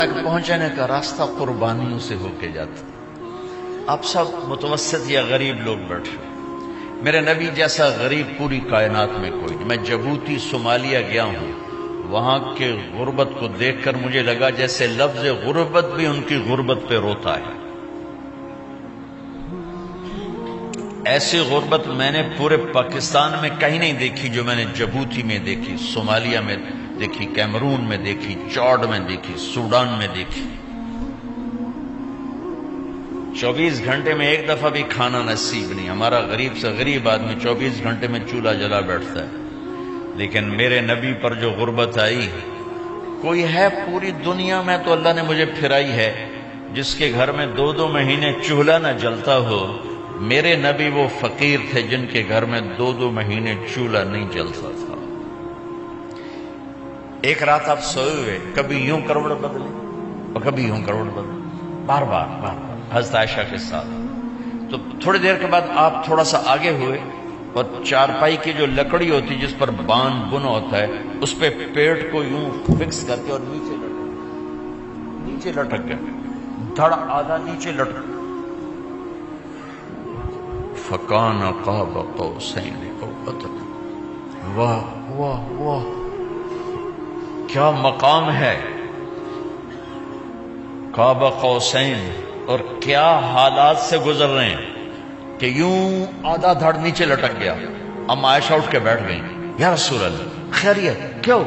تک پہنچنے کا راستہ قربانیوں سے ہو کے جاتا. آپ سب متوسط یا غریب لوگ بیٹھے، میرے نبی جیسا غریب پوری کائنات میں کوئی نہیں. میں جبوتی صومالیہ گیا ہوں، وہاں کے غربت کو دیکھ کر مجھے لگا جیسے لفظ غربت بھی ان کی غربت پہ روتا ہے. ایسی غربت میں نے پورے پاکستان میں کہیں نہیں دیکھی جو میں نے جبوتی میں دیکھی، صومالیہ میں دیکھی، کیمرون میں دیکھی، چاڈ میں دیکھی، سوڈان میں دیکھی. 24 گھنٹے میں ایک دفعہ بھی کھانا نصیب نہیں. ہمارا غریب سے غریب آدمی 24 گھنٹے میں چولہا جلا بیٹھتا ہے، لیکن میرے نبی پر جو غربت آئی، کوئی ہے پوری دنیا میں تو اللہ نے مجھے پھرائی ہے جس کے گھر میں 2 مہینے چولہا نہ جلتا ہو. میرے نبی وہ فقیر تھے جن کے گھر میں 2 مہینے چولہا نہیں جلتا تھا. ایک رات آپ سوئے ہوئے، کبھی یوں کروڑ بدلے اور کبھی یوں کروڑ بدلے، بار بار حضرت عائشہ کے ساتھ. تو تھوڑی دیر کے بعد آپ تھوڑا سا آگے ہوئے اور چارپائی کی جو لکڑی ہوتی جس پر باندھ بنا ہوتا ہے، اس پہ پیٹ کو یوں فکس کر کے اور نیچے لٹک گئے، دھڑ آدھا نیچے لٹک. فَكَانَ قَابَ قَوْسَيْنِ أَوْ أَدْنَىٰ. واہ واہ واہ، کیا مقام ہے قاب قوسین، اور کیا حالات سے گزر رہے ہیں کہ یوں آدھا دھڑ نیچے لٹک گیا. ام عائشہ اٹھ کے بیٹھ گئی، یا رسول اللہ خیریت کیوں؟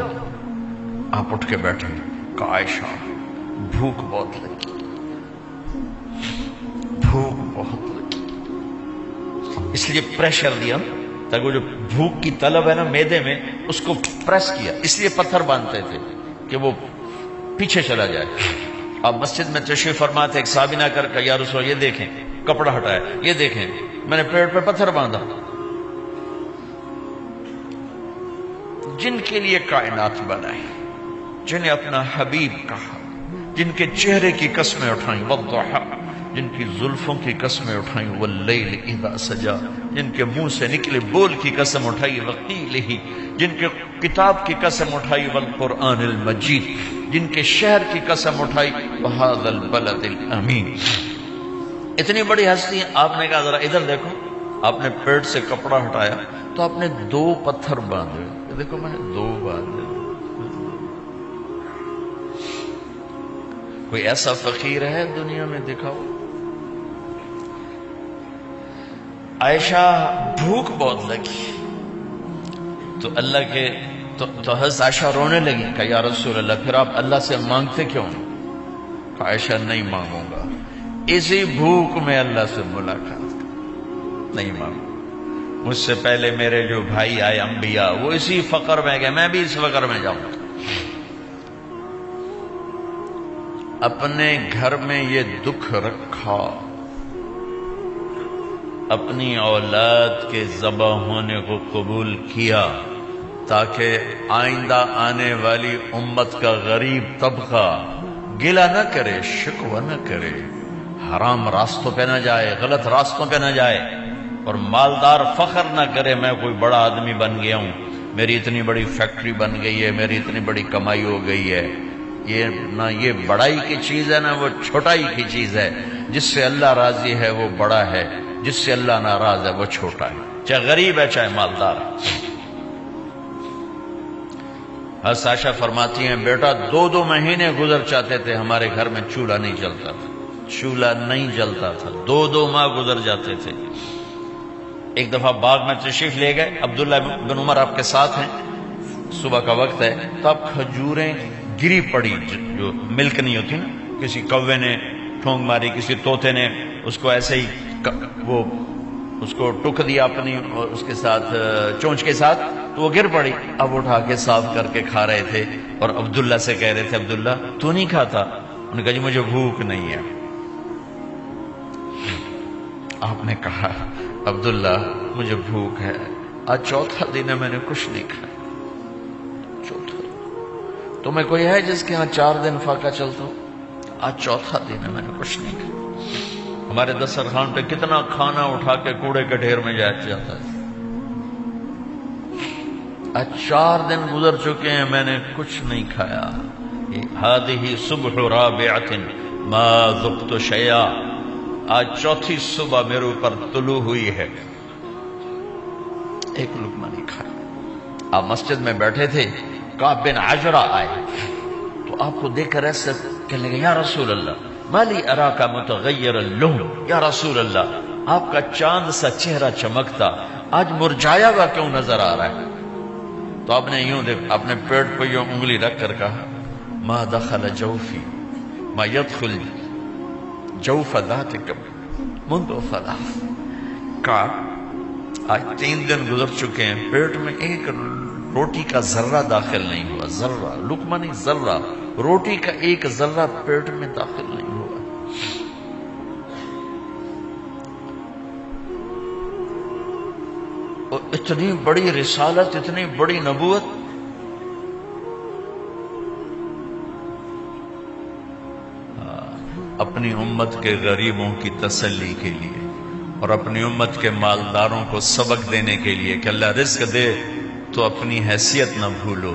آپ اٹھ کے بیٹھے، کہ عائشہ بھوک بہت لگی، بھوک بہت لگی، اس لیے پریشر دیا تاکہ وہ جو بھوک کی طلب ہے نا معدے میں، اس کو پریس کیا. اس لیے پتھر باندھتے تھے کہ وہ پیچھے چلا جائے. آپ مسجد میں تشریف فرما تھے، ایک صحابی نے کر یا رسول یہ دیکھیں، کپڑا ہٹایا، یہ دیکھیں میں نے پیٹ پہ پتھر باندھا. جن کے لیے کائنات بنائی، جنہیں اپنا حبیب کہا، جن کے چہرے کی قسمیں اٹھائیں، والضحى، جن کی زلفوں کی قسمیں اٹھائیں، واللیل اذا سجا، جن کے منہ سے نکلے بول کی قسم اٹھائی، وقیلہ، جن کے کتاب کی قسم اٹھائی، والقرآن المجید، جن کے شہر کی قسم اٹھائی، وہذا البلد الامین. اتنی بڑی ہستی ہیں. آپ نے کہا ذرا ادھر دیکھو، آپ نے پیٹ سے کپڑا ہٹایا تو آپ نے 2 پتھر باندھے. دیکھو میں نے 2 باندھے. کوئی ایسا فقیر ہے دنیا میں؟ دکھاؤ. عائشہ بھوک بہت لگی تو اللہ کے تو حضرت عائشہ رونے لگی کہ یا رسول اللہ پھر آپ اللہ سے مانگتے کیوں؟ کہ عائشہ نہیں مانگوں گا، اسی بھوک میں اللہ سے ملاقات نہیں مانگوں. مجھ سے پہلے میرے جو بھائی آئے انبیاء، وہ اسی فقر میں گئے، میں بھی اس فقر میں جاؤں گا. اپنے گھر میں یہ دکھ رکھا، اپنی اولاد کے ذبح ہونے کو قبول کیا تاکہ آئندہ آنے والی امت کا غریب طبقہ گلہ نہ کرے، شکوہ نہ کرے، حرام راستوں پہ نہ جائے، غلط راستوں پہ نہ جائے، اور مالدار فخر نہ کرے میں کوئی بڑا آدمی بن گیا ہوں، میری اتنی بڑی فیکٹری بن گئی ہے، میری اتنی بڑی کمائی ہو گئی ہے. یہ نہ یہ بڑائی کی چیز ہے، نہ وہ چھوٹائی کی چیز ہے. جس سے اللہ راضی ہے وہ بڑا ہے، جس سے اللہ ناراض ہے وہ چھوٹا ہے، چاہے غریب ہے چاہے مالدار ہے. حضرت عائشہ فرماتی ہیں بیٹا 2 مہینے گزر جاتے تھے ہمارے گھر میں چولہا نہیں جلتا تھا، چولہا نہیں جلتا تھا، 2 ماہ گزر جاتے تھے. ایک دفعہ باغ میں تشریف لے گئے، عبداللہ بن عمر آپ کے ساتھ ہیں، صبح کا وقت ہے تو اب کھجوریں گری پڑی جو ملک نہیں ہوتی نا، کسی کوے نے ٹھونگ ماری، کسی طوطے نے اس کو ایسے ہی وہ اس کو ٹک دیا اپنی اور اس کے ساتھ چونچ کے ساتھ، تو وہ گر پڑی. اب اٹھا کے صاف کر کے کھا رہے تھے اور عبداللہ سے کہہ رہے تھے عبداللہ تو نہیں کھاتا؟ انہوں نے کہا جی مجھے بھوک نہیں ہے. آپ نے کہا عبداللہ مجھے بھوک ہے، آج 4تھا دن ہے میں نے کچھ نہیں کھایا. 4تھا تمہیں کوئی ہے جس کے ہاں 4 دن فاقہ چلتا ہو؟ آج 4تھا دن ہے میں نے کچھ نہیں کھایا. ہمارے دسترخوان پہ کتنا کھانا اٹھا کے کوڑے کے ڈھیر میں جاتا ہے. آج 4 دن گزر چکے ہیں میں نے کچھ نہیں کھایا. هذه صبح رابعۃ ما ذقت شیئا، آج چوتھی صبح میرے اوپر طلوع ہوئی ہے، ایک لقمہ نہیں کھایا۔ آپ مسجد میں بیٹھے تھے، کعب بن عجرہ آئے تو آپ کو دیکھ کر ایسے کہنے لگے یا رسول اللہ مالی اراک متغیر اللون، یا رسول اللہ آپ کا چاند سا چہرہ چمکتا آج مرجھایا ہوا کیوں نظر آ رہا ہے؟ تو آپ نے یوں دیکھ اپنے پیٹ پہ یوں انگلی رکھ کر کہا ما دخل جوفی ما يدخل جوف ذاتک منذ ثلاث، کہا آج 3 دن گزر چکے ہیں، پیٹ میں ایک روٹی کا ذرہ داخل نہیں ہوا، ذرہ، لقمہ نہیں ذرہ، روٹی کا ایک ذرہ پیٹ میں داخل نہیں ہوا۔ اور اتنی بڑی رسالت، اتنی بڑی نبوت، اپنی امت کے غریبوں کی تسلی کے لیے اور اپنی امت کے مالداروں کو سبق دینے کے لیے کہ اللہ رزق دے تو اپنی حیثیت نہ بھولو،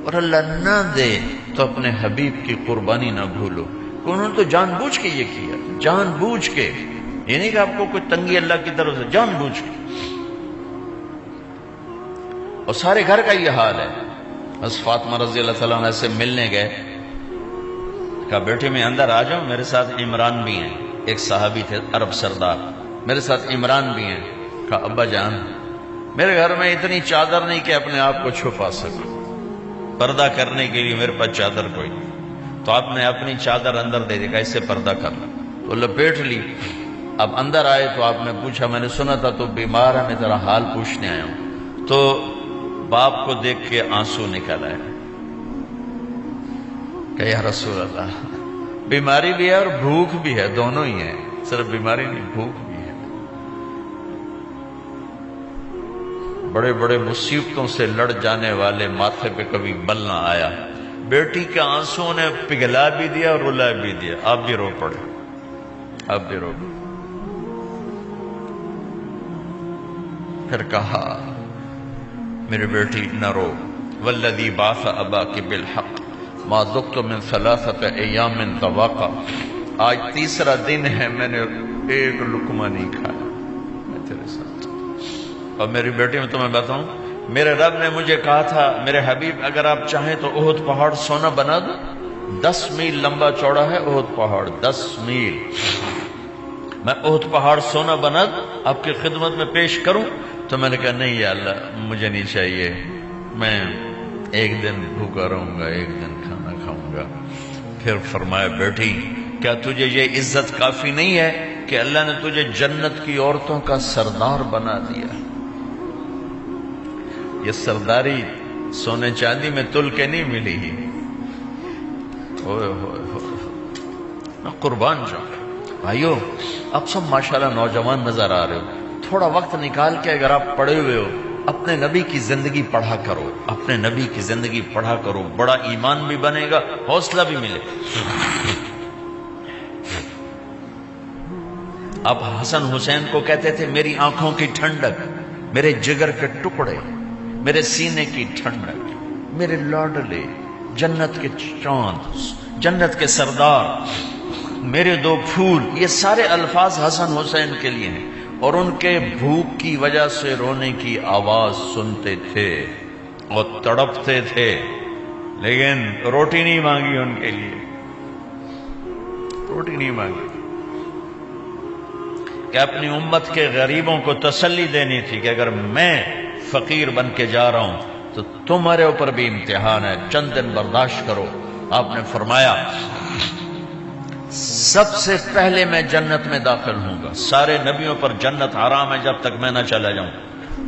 اور اللہ نہ دے تو اپنے حبیب کی قربانی نہ بھولو۔ انہوں نے تو جان بوجھ کے یہ کیا، جان بوجھ کے، یہ نہیں کہ آپ کو کوئی تنگی اللہ کی طرف سے، جان بوجھ کے۔ اور سارے گھر کا یہ حال ہے۔ بس فاطمہ رضی اللہ تعالیٰ عنہ سے ملنے گئے، کہا بیٹے میں اندر آ جاؤں، میرے ساتھ عمران بھی ہیں، ایک صحابی تھے عرب سردار، میرے ساتھ عمران بھی ہیں۔ کہا ابا جان میرے گھر میں اتنی چادر نہیں کہ اپنے آپ کو چھپا سکوں، پردہ کرنے کے لیے میرے پاس چادر کوئی، تو آپ نے اپنی چادر اندر دے دی، کہا اس سے پردہ کر لو، تو لپیٹ لی۔ اب اندر آئے تو آپ نے پوچھا میں نے سنا تھا تو بیمار ہے، میں تیرا حال پوچھنے آیا ہوں۔ تو باپ کو دیکھ کے آنسو نکل آئے کہ یا رسول اللہ بیماری بھی ہے اور بھوک بھی ہے، دونوں ہی ہیں، صرف بیماری نہیں بھوک بھی ہے۔ بڑے بڑے مصیبتوں سے لڑ جانے والے ماتھے پہ کبھی بل نہ آیا، بیٹی کے آنسوں نے پگھلا بھی دیا اور رلا بھی دیا، آپ بھی رو پڑے، آپ بھی رو پڑے۔ پھر کہا میری بیٹی نہ رو، والذی بعث اباک بالحق ما ذقت من 3 ایام طواقا، آج 3 دن ہے میں نے ایک لقمہ نہیں کھایا، میں تیرے ساتھ۔ اور میری بیٹی میں تمہیں بتاؤں، میرے رب نے مجھے کہا تھا میرے حبیب اگر آپ چاہیں تو احد پہاڑ سونا بنا دو، 10 میل لمبا چوڑا ہے احد پہاڑ، 10 میل، میں احد پہاڑ سونا بنا دوں آپ کی خدمت میں پیش کروں؟ تو میں نے کہا نہیں یا اللہ مجھے نہیں چاہیے، میں ایک دن بھوکا رہوں گا، ایک دن کھانا کھاؤں گا۔ پھر فرمایا بیٹی کیا تجھے یہ عزت کافی نہیں ہے کہ اللہ نے تجھے جنت کی عورتوں کا سردار بنا دیا؟ یہ سرداری سونے چاندی میں تل کے نہیں ملی ہی، ہوئے ہوئے ہوئے، میں قربان جاؤں۔ بھائیو آپ سب ماشاءاللہ نوجوان نظر آ رہے ہو، تھوڑا وقت نکال کے اگر آپ پڑھے ہوئے ہو اپنے نبی کی زندگی پڑھا کرو، اپنے نبی کی زندگی پڑھا کرو، بڑا ایمان بھی بنے گا، حوصلہ بھی ملے۔ آپ حسن حسین کو کہتے تھے میری آنکھوں کی ٹھنڈک، میرے جگر کے ٹکڑے، میرے سینے کی ٹھنڈک، میرے لاڈلے، جنت کے چاند، جنت کے سردار، میرے 2 پھول، یہ سارے الفاظ حسن حسین کے لیے ہیں۔ اور ان کے بھوک کی وجہ سے رونے کی آواز سنتے تھے اور تڑپتے تھے، لیکن روٹی نہیں مانگی ان کے لیے، روٹی نہیں مانگی، کہ اپنی امت کے غریبوں کو تسلی دینی تھی کہ اگر میں فقیر بن کے جا رہا ہوں تو تمہارے اوپر بھی امتحان ہے، چند دن برداشت کرو۔ آپ نے فرمایا سب سے پہلے میں جنت میں داخل ہوں گا، سارے نبیوں پر جنت حرام ہے جب تک میں نہ چلا جاؤں،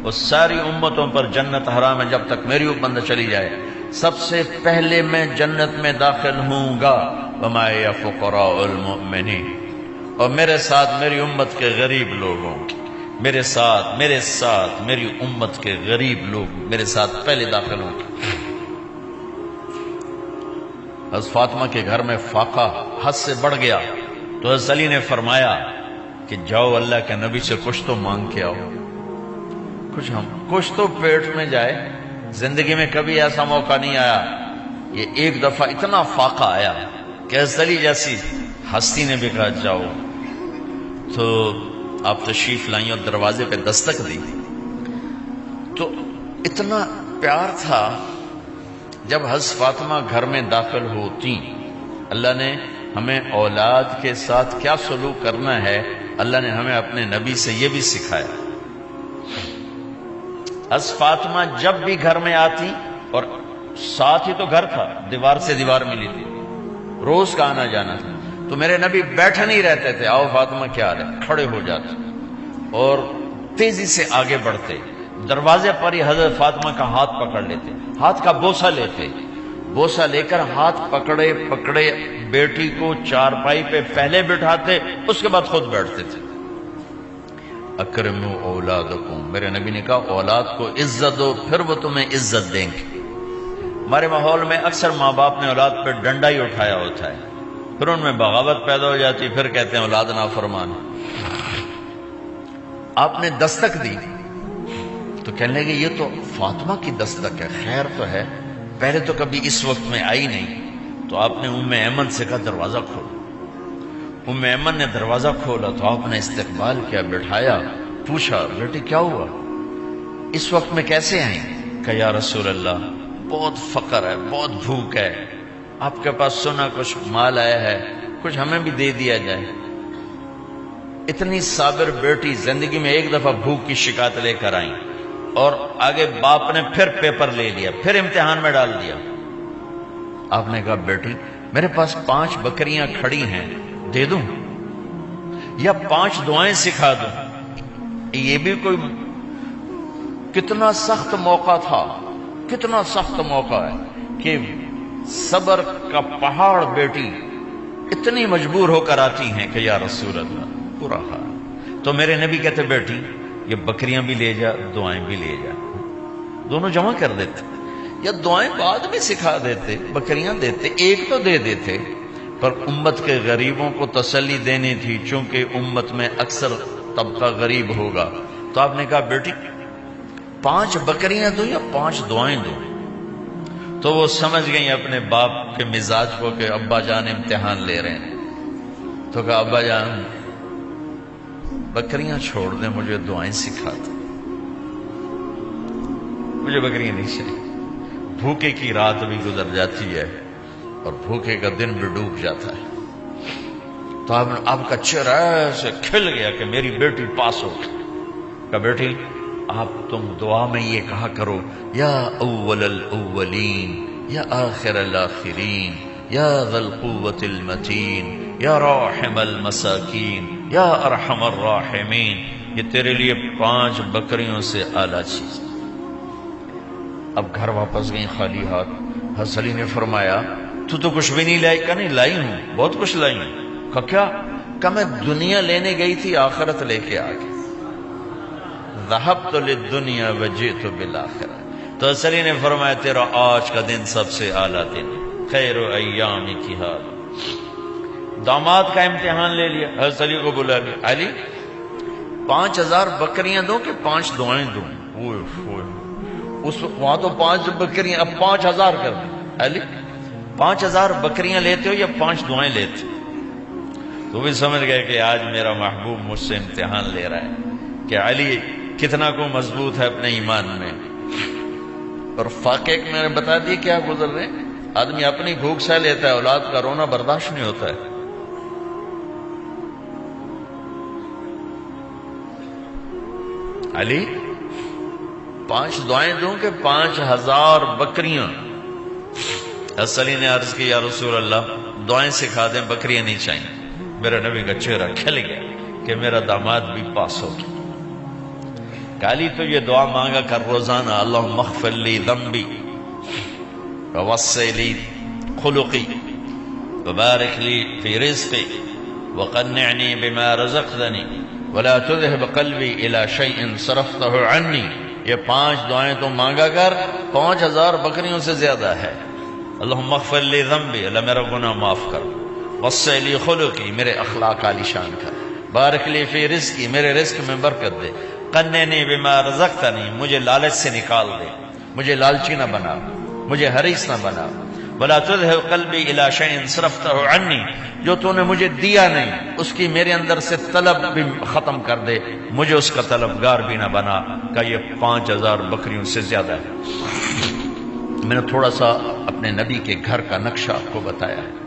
اور ساری امتوں پر جنت حرام ہے جب تک میری امت نہ چلی جائے، سب سے پہلے میں جنت میں داخل ہوں گا۔ وما یا فقراء المؤمنین، اور میرے ساتھ میری امت کے غریب لوگوں، میرے ساتھ میری امت کے غریب لوگ میرے ساتھ پہلے داخل ہوں گے۔ حضرت فاطمہ کے گھر میں فاقہ حد سے بڑھ گیا تو حضرت علی نے فرمایا کہ جاؤ اللہ کے نبی سے کچھ تو مانگ کے آؤ، کچھ تو پیٹ میں جائے۔ زندگی میں کبھی ایسا موقع نہیں آیا یہ ایک دفعہ اتنا فاقہ آیا کہ حضرت علی جیسی ہستی نے بھی کہا جاؤ، تو آپ تشریف لائیں اور دروازے پہ دستک دی تو اتنا پیار تھا. جب حضرت فاطمہ گھر میں داخل ہوتی، اللہ نے ہمیں اولاد کے ساتھ کیا سلوک کرنا ہے اللہ نے ہمیں اپنے نبی سے یہ بھی سکھایا. حضرت فاطمہ جب بھی گھر میں آتی، اور ساتھ ہی تو گھر تھا، دیوار سے دیوار ملی تھی، روز کا آنا جانا تھا، تو میرے نبی بیٹھے نہیں رہتے تھے، آؤ فاطمہ کیا حال ہے، کھڑے ہو جاتے اور تیزی سے آگے بڑھتے. دروازے پر ہی حضرت فاطمہ کا ہاتھ پکڑ لیتے، ہاتھ کا بوسہ لیتے، بوسہ لے کر ہاتھ پکڑے پکڑے بیٹی کو چارپائی پہ پہلے بٹھاتے، اس کے بعد خود بیٹھتے تھے. اکرموا اولادکم، میرے نبی نے کہا اولاد کو عزت دو، پھر وہ تمہیں عزت دیں گے. ہمارے ماحول میں اکثر ماں باپ نے اولاد پہ ڈنڈا ہی اٹھایا ہوتا ہے، پھر ان میں بغاوت پیدا ہو جاتی، پھر کہتے ہیں اولاد نافرمان. آپ نے دستک دی تو کہنے لگے یہ تو فاطمہ کی دستک ہے، خیر تو ہے، پہلے تو کبھی اس وقت میں آئی نہیں. تو آپ نے ام ایمن سے کہا دروازہ کھولو. ام ایمن نے دروازہ کھولا تو آپ نے استقبال کیا، بٹھایا، پوچھا بیٹی کیا ہوا، اس وقت میں کیسے آئیں؟ کہا یا رسول اللہ بہت فقر ہے، بہت بھوک ہے، آپ کے پاس سنا کچھ مال آیا ہے، کچھ ہمیں بھی دے دیا جائے. اتنی صابر بیٹی زندگی میں ایک دفعہ بھوک کی شکایت لے کر آئیں، اور آگے باپ نے پھر پیپر لے لیا، پھر امتحان میں ڈال دیا. آپ نے کہا بیٹی میرے پاس 5 بکریاں کھڑی ہیں، دے دوں یا 5 دعائیں سکھا دوں؟ یہ بھی کوئی کتنا سخت موقع تھا، کتنا سخت موقع ہے کہ صبر کا پہاڑ بیٹی اتنی مجبور ہو کر آتی ہیں کہ یا رسول اللہ برا حال. تو میرے نبی کہتے بیٹی یہ بکریاں بھی لے جا، دعائیں بھی لے جا، دونوں جمع کر دیتے، یا دعائیں بعد میں سکھا دیتے، بکریاں دیتے، ایک تو دے دیتے. پر امت کے غریبوں کو تسلی دینی تھی، چونکہ امت میں اکثر طبقہ غریب ہوگا. تو آپ نے کہا بیٹی 5 بکریاں دو یا 5 دعائیں دو؟ تو وہ سمجھ گئیں اپنے باپ کے مزاج کو کہ ابا جان امتحان لے رہے ہیں. تو کہا ابا جان بکریاں چھوڑ دیں، مجھے دعائیں سکھا دیں، مجھے بکریاں نہیں چاہیے. بھوکے کی رات بھی گزر جاتی ہے اور بھوکے کا دن بھی ڈوب جاتا ہے. تو آپ کا چہرہ ایسے کھل گیا کہ میری بیٹی پاس ہو گئی. کہا بیٹی آپ تم دعا میں یہ کہا کرو یا اول الاولین یا آخر الاخرین یا ذا القوة المتین یا راحم المساکین یا ارحم الراحمین. یہ تیرے لیے 5 بکریوں سے اعلیٰ چیز. اب گھر واپس گئیں خالی ہاتھ. حضرت علی نے فرمایا تو کچھ بھی نہیں لائی؟ کہا نہیں لائی ہوں، بہت کچھ لائی ہوں. کہا کیا؟ کہا میں دنیا لینے گئی تھی، آخرت لے کے آ گئی. ذهبت للدنیا وجئت بالآخرہ. تو حضرت علی نے فرمایا تیرا آج کا دن سب سے اعلیٰ دن، خیر ایام کی حال. داماد کا امتحان لے لیا، حضرت علی کو بلا لیا. علی 5000 بکریاں دو کہ 5 دعائیں دوں؟ اس وہاں تو 5 بکریاں، اب 5000 کر دیں. علی 5000 بکریاں لیتے ہو یا 5 دعائیں لیتے؟ تو بھی سمجھ گئے کہ آج میرا محبوب مجھ سے امتحان لے رہا ہے کہ علی کتنا کو مضبوط ہے اپنے ایمان میں. اور فاقے میں نے بتا دی کیا گزر رہے. آدمی اپنی بھوک سہ لیتا ہے، اولاد کا رونا برداشت نہیں ہوتا ہے. علی 5 دعائیں دوں کہ 5000 بکریاں؟ حضرت علی نے عرض کی یا رسول اللہ دعائیں سکھا دیں، بکریاں نہیں چاہیے. میرا نبی کا چہرہ کھل گیا کہ میرا داماد بھی پاس ہو گیا. علی تو یہ دعا مانگا کر روزانہ، اللہم اغفر لی ذنبی ووسع لی خلقی وبارک لی فی رزقی وقنعنی بما رزقتنی ولا تذهب قلبی الی شیء صرفتہ عنی. یہ 5 دعائیں تو مانگا کر، 5000 بکریوں سے زیادہ ہے. اللہم اغفر لی ذنبی، اللہ میرا گناہ معاف کر. وسع لی خلقی، میرے اخلاق عالی شان کر. بارک لی فی رزقی، میرے رزق میں برکت دے. قنعنی بما رزقتنی، مجھے لالچ سے نکال دے، مجھے لالچی نہ بنا، مجھے حریص نہ بنا. ولا تذهب قلبی الی شیء صرفته عنی، جو تو نے مجھے دیا نہیں اس کی میرے اندر سے طلب بھی ختم کر دے، مجھے اس کا طلبگار بھی نہ بنا، کہ یہ 5000 بکریوں سے زیادہ ہے۔ میں نے تھوڑا سا اپنے نبی کے گھر کا نقشہ آپ کو بتایا ہے۔